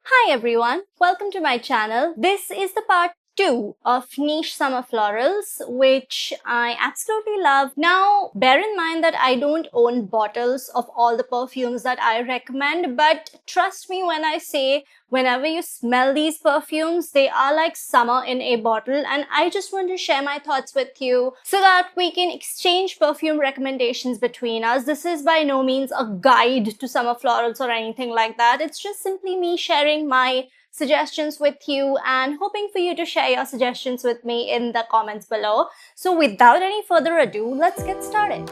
Hi everyone, welcome to my channel. This is the part 2 of Niche Summer Florals, which I absolutely love. Now, bear in mind that I don't own bottles of all the perfumes that I recommend, but trust me when I say whenever you smell these perfumes, they are like summer in a bottle, and I just want to share my thoughts with you so that we can exchange perfume recommendations between us. This is by no means a guide to summer florals or anything like that. It's just simply me sharing my suggestions with you and hoping for you to share your suggestions with me in the comments below. So without any further ado, let's get started.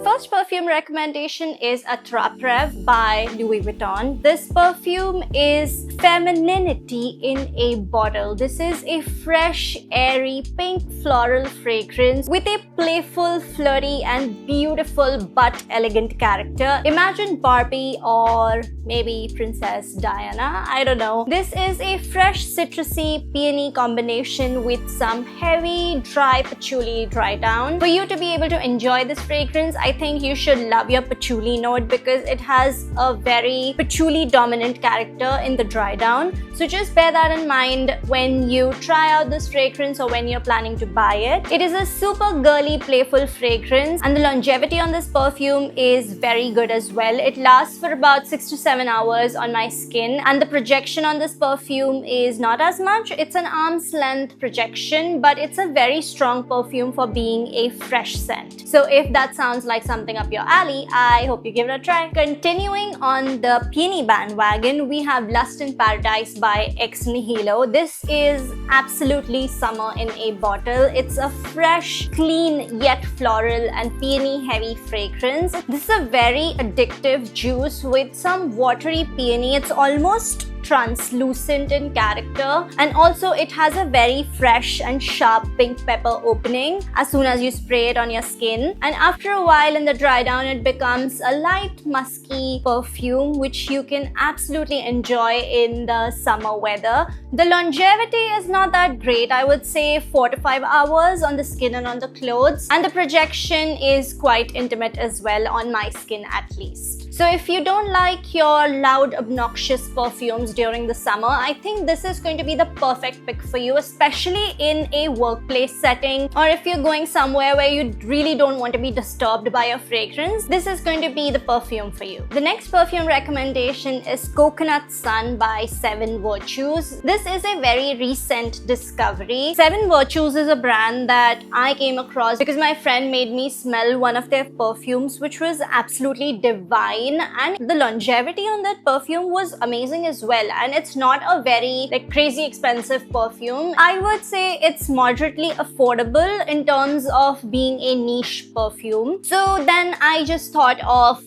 First perfume recommendation is Attrape by Louis Vuitton. This perfume is femininity in a bottle. This is a fresh, airy, pink floral fragrance with a playful, flirty and beautiful but elegant character. Imagine Barbie or maybe Princess Diana, I don't know. This is a fresh, citrusy, peony combination with some heavy, dry patchouli dry down. For you to be able to enjoy this fragrance, I think you should love your patchouli note because it has a very patchouli dominant character in the dry down. So just bear that in mind when you try out this fragrance or when you're planning to buy it. It is a super girly, playful fragrance, and the longevity on this perfume is very good as well. It lasts for about 6 to 7 hours on my skin, and the projection on this perfume is not as much. It's an arm's length projection, but it's a very strong perfume for being a fresh scent. So if that sounds like something up your alley, I hope you give it a try. Continuing on the peony bandwagon, we have Lust in Paradise by Ex Nihilo. This is absolutely summer in a bottle. It's a fresh, clean yet floral and peony heavy fragrance. This is a very addictive juice with some watery peony. It's almost translucent in character, and also it has a very fresh and sharp pink pepper opening as soon as you spray it on your skin, and after a while in the dry down it becomes a light musky perfume which you can absolutely enjoy in the summer weather. The longevity is not that great. I would say 4 to 5 hours on the skin and on the clothes, and the projection is quite intimate as well on my skin at least. So if you don't like your loud, obnoxious perfumes during the summer, I think this is going to be the perfect pick for you, especially in a workplace setting, or if you're going somewhere where you really don't want to be disturbed by your fragrance. This is going to be the perfume for you. The next perfume recommendation is Coconut Sun by Seven Virtues. This is a very recent discovery. Seven Virtues is a brand that I came across because my friend made me smell one of their perfumes, which was absolutely divine. And the longevity on that perfume was amazing as well, and it's not a very crazy expensive perfume. I would say it's moderately affordable in terms of being a niche perfume. So then I just thought of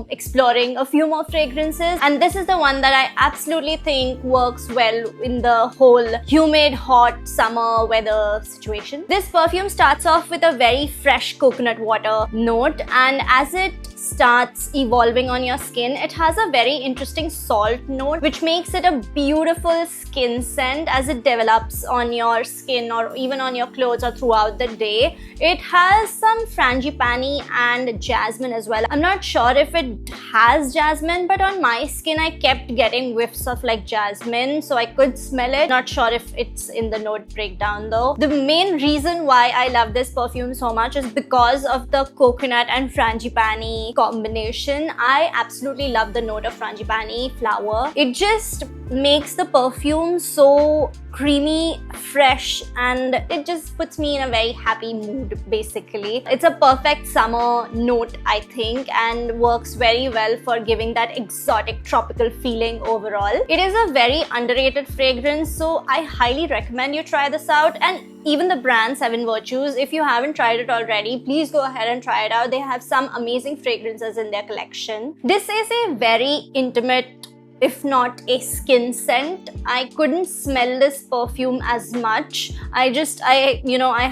exploring a few more fragrances, and this is the one that I absolutely think works well in the whole humid, hot summer weather situation. This perfume starts off with a very fresh coconut water note, and as it starts evolving on your skin, it has a very interesting salt note which makes it a beautiful skin scent as it develops on your skin or even on your clothes or throughout the day. It has some frangipani and jasmine as well. I'm not sure if it has jasmine, but on my skin I kept getting whiffs of jasmine, so I could smell it. Not sure if it's in the note breakdown though. The main reason why I love this perfume so much is because of the coconut and frangipani combination. I absolutely love the note of frangipani flower. It just makes the perfume so creamy, fresh, and it just puts me in a very happy mood basically. It's a perfect summer note, I think, and works very well for giving that exotic tropical feeling overall. It is a very underrated fragrance, so I highly recommend you try this out. And even the brand Seven Virtues, if you haven't tried it already, please go ahead and try it out. They have some amazing fragrances in their collection. This is a very intimate if not a skin scent. I couldn't smell this perfume as much. I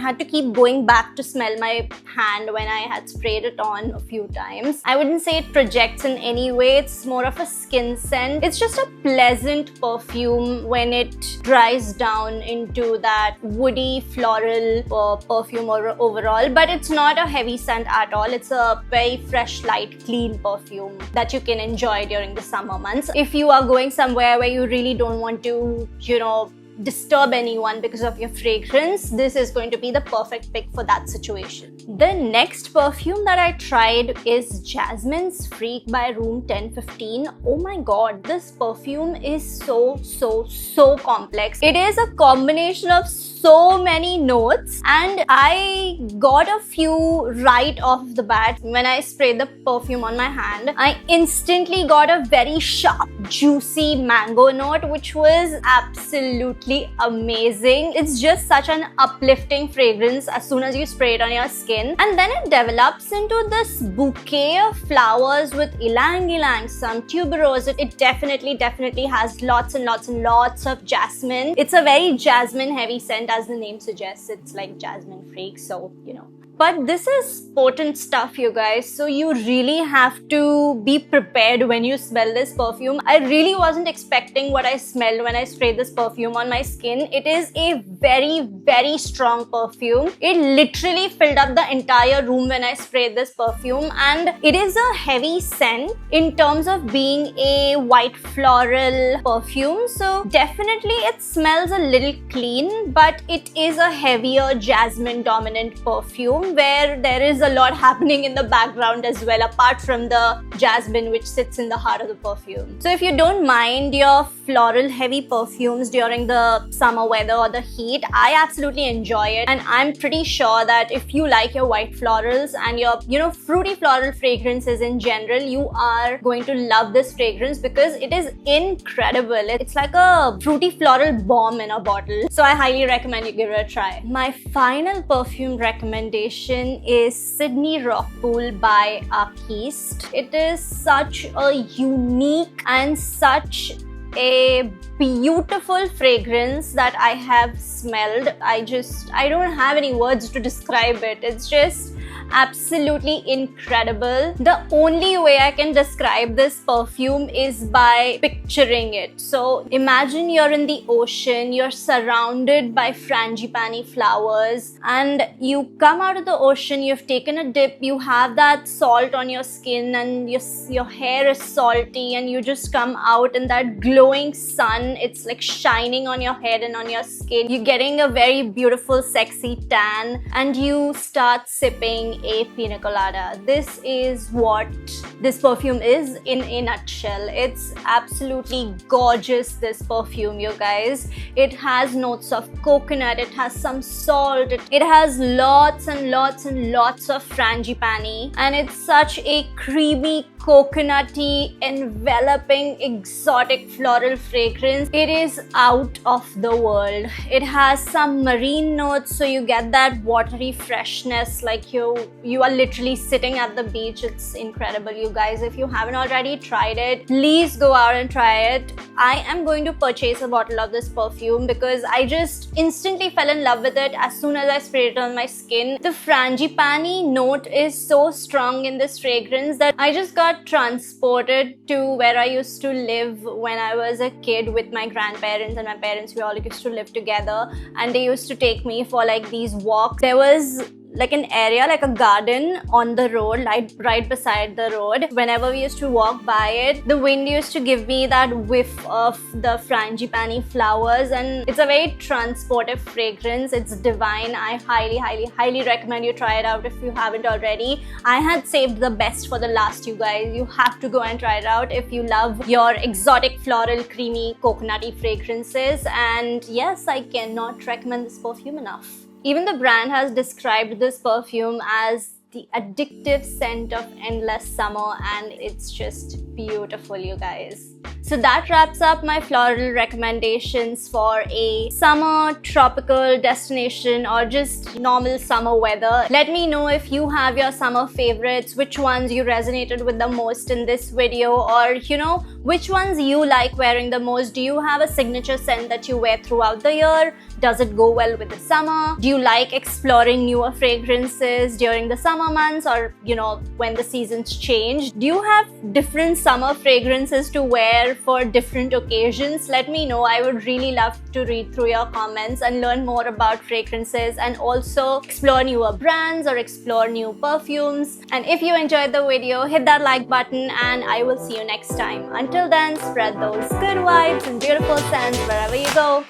had to keep going back to smell my hand when I had sprayed it on a few times. I wouldn't say it projects in any way. It's more of a skin scent. It's just a pleasant perfume when it dries down into that woody floral perfume overall, but it's not a heavy scent at all. It's a very fresh, light, clean perfume that you can enjoy during the summer months. If you are going somewhere where you really don't want to, disturb anyone because of your fragrance, this is going to be the perfect pick for that situation. The next perfume that I tried is Jasmine's Freak by Room 1015. Oh my god, this perfume is so complex. It is a combination of so many notes, and I got a few right off the bat. When I sprayed the perfume on my hand, I instantly got a very sharp, juicy mango note, which was absolutely amazing. It's just such an uplifting fragrance as soon as you spray it on your skin, and then it develops into this bouquet of flowers with ylang ylang, some tuberose. It definitely has lots and lots of jasmine. It's a very jasmine heavy scent, as the name suggests. It's like Jasmine Freak, so But this is potent stuff, you guys, so you really have to be prepared when you smell this perfume. I really wasn't expecting what I smelled when I sprayed this perfume on my skin. It is a very strong perfume. It literally filled up the entire room when I sprayed this perfume, and it is a heavy scent in terms of being a white floral perfume. So definitely it smells a little clean, but it is a heavier jasmine dominant perfume where there is a lot happening in the background as well, apart from the jasmine which sits in the heart of the perfume. So if you don't mind your floral heavy perfumes during the summer weather or the heat, I absolutely enjoy it, and I'm pretty sure that if you like your white florals and your fruity floral fragrances in general, you are going to love this fragrance because it is incredible. It's like a fruity floral bomb in a bottle. So I highly recommend you give it a try. My final perfume recommendation is Sydney Rockpool by Arquiste. It is such a unique and such a beautiful fragrance that I have smelled. I don't have any words to describe it. It's just absolutely incredible. The only way I can describe this perfume is by picturing it. So imagine you're in the ocean, you're surrounded by frangipani flowers, and you come out of the ocean, you've taken a dip, you have that salt on your skin, and your hair is salty, and you just come out in that glowing sun. It's like shining on your head and on your skin. You're getting a very beautiful, sexy tan, and you start sipping a pina colada. This is what this perfume is in a nutshell. It's absolutely gorgeous, this perfume, you guys. It has notes of coconut, it has some salt, it has lots and lots of frangipani, and it's such a creamy, coconutty, enveloping, exotic floral fragrance. It is out of the world. It has some marine notes, so you get that watery freshness, like you are literally sitting at the beach. It's incredible, you guys. If you haven't already tried it, please go out and try it. I am going to purchase a bottle of this perfume because I just instantly fell in love with it as soon as I sprayed it on my skin. The frangipani note is so strong in this fragrance that I just got transported to where I used to live when I was a kid with my grandparents and my parents. We all used to live together, and they used to take me for like these walks. There was like an area, like a garden on the road, like right beside the road. Whenever we used to walk by it, the wind used to give me that whiff of the frangipani flowers, and it's a very transportive fragrance. It's divine. I highly recommend you try it out if you haven't already. I had saved the best for the last, you guys. You have to go and try it out if you love your exotic floral, creamy, coconutty fragrances. And yes, I cannot recommend this perfume enough. Even the brand has described this perfume as the addictive scent of endless summer, and it's just beautiful, you guys. So that wraps up my floral recommendations for a summer tropical destination or just normal summer weather. Let me know if you have your summer favorites, which ones you resonated with the most in this video, or which ones you like wearing the most. Do you have a signature scent that you wear throughout the year? Does it go well with the summer? Do you like exploring newer fragrances during the summer months, or when the seasons change? Do you have different summer fragrances to wear for different occasions? Let me know. I would really love to read through your comments and learn more about fragrances, and also explore newer brands or explore new perfumes. And if you enjoyed the video, hit that like button, and I will see you next time. Until then, spread those good vibes and beautiful scents wherever you go.